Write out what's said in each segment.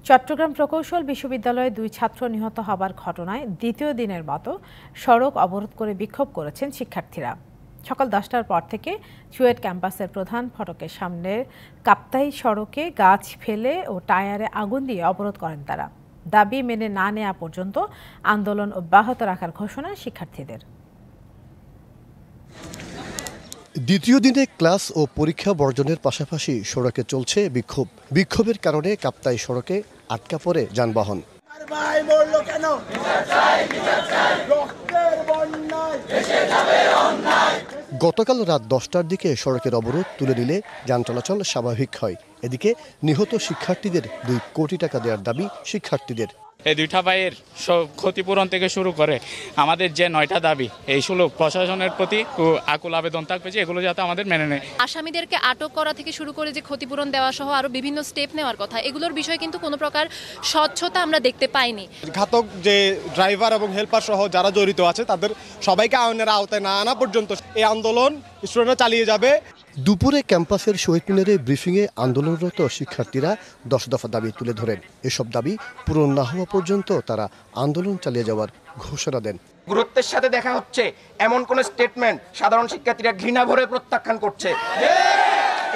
চট্টগ্রাম প্রকৌশল বিশ্ববিদ্যালয়ে 2 ছাত্র নিহত হবার ঘটনায় দ্বিতীয় দিনের মতো সড়ক অবরোধ করে বিক্ষোভ করেছেন শিক্ষার্থীরা। সকাল 10টার পর থেকে চুয়েট ক্যাম্পাসের প্রধান ফটকের সামনের কাপ্তাই সড়কে গাছ ফেলে ও টায়ারে আগুন দিয়ে অবরোধ করেন তারা। দাবি মেনে না নেওয়া পর্যন্ত আন্দোলন অব্যাহত রাখার ঘোষণা শিক্ষার্থীদের। দ্বিতীয় দিনে ক্লাস ও পরীক্ষা বর্জনের পাশাপাশি সড়কে চলছে বিক্ষোভ। বিক্ষোভের কারণে কাপ্তাই সড়কে আটকা পড়ে যানবাহন। গতকাল রাত 10টার দিকে সড়কের অবরোধ তুলে নিলে যান চলাচল স্বাভাবিক হয়। এদিকে নিহত শিক্ষার্থীদের 2 কোটি টাকা দেওয়ার দাবি শিক্ষার্থীদের। এই দুইটা ভাইয়ের ক্ষতিপূরণ থেকে শুরু করে আমাদের যে 9টা দাবি, এই প্রশাসনের প্রতি আকুল আবেদন থাকবে যে এগুলো যাতে আমাদের মেনে নেয়। আসামিদেরকে আটক করা থেকে শুরু করে যে ক্ষতিপূরণ দেওয়া সহ আরো বিভিন্ন স্টেপ নেওয়ার কথা, এগুলোর বিষয়ে কিন্তু কোনো প্রকার স্বচ্ছতা আমরা দেখতে পাইনি। ঘাতক যে ড্রাইভার এবং হেল্পার সহ যারা জড়িত আছে তাদের সবাইকে আইনের আওতায় না আনা পর্যন্ত এই আন্দোলন স্টুডেন্টরা চালিয়ে যাবে। দুপুরে ক্যাম্পাসের শহীদ মিনারে ব্রিফিংয়ে আন্দোলনরত শিক্ষার্থীরা 10 দফা দাবি তুলে ধরেন। এসব দাবি পূরণ না হওয়া পর্যন্ত তারা আন্দোলন চালিয়ে যাওয়ার ঘোষণা দেন। গুরুত্বের সাথে দেখা হচ্ছে এমন কোন স্টেটমেন্ট সাধারণ শিক্ষার্থীরা ঘৃণা ভরে প্রত্যাখ্যান করছে।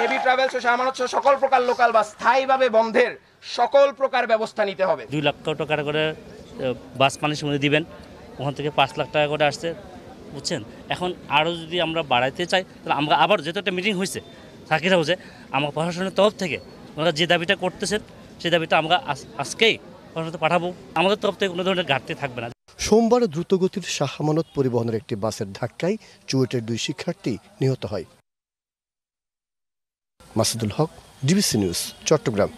এবি ট্রাভেলস ও সামানত সকল প্রকার লোকাল বাস স্থায়ীভাবে বন্ধের সকল প্রকার ব্যবস্থা নিতে হবে। 2 লাখ টাকা করে বাস পানির সময় দিবেন, ওখান থেকে 5 লাখ টাকা করে আসছে, বুঝছেন। এখন আরও যদি আমরা বাড়াইতে চাই তাহলে আমরা আবার যেহেতু একটা মিটিং হয়েছে সাকির হাউসে, আমার প্রশাসনের তরফ থেকে ওনারা যে দাবিটা করতেছেন সেই দাবিটা আমরা আজকেই প্রশাসনকে পাঠাবো। আমাদের তরফ থেকে কোনো ধরনের ঘাটতি থাকবে না। সোমবার দ্রুতগতির শাহ আমানত পরিবহনের একটি বাসের ধাক্কায় চুয়েটের 2 শিক্ষার্থী নিহত হয়। মাসুদুল হক, ডিবিসি নিউজ, চট্টগ্রাম।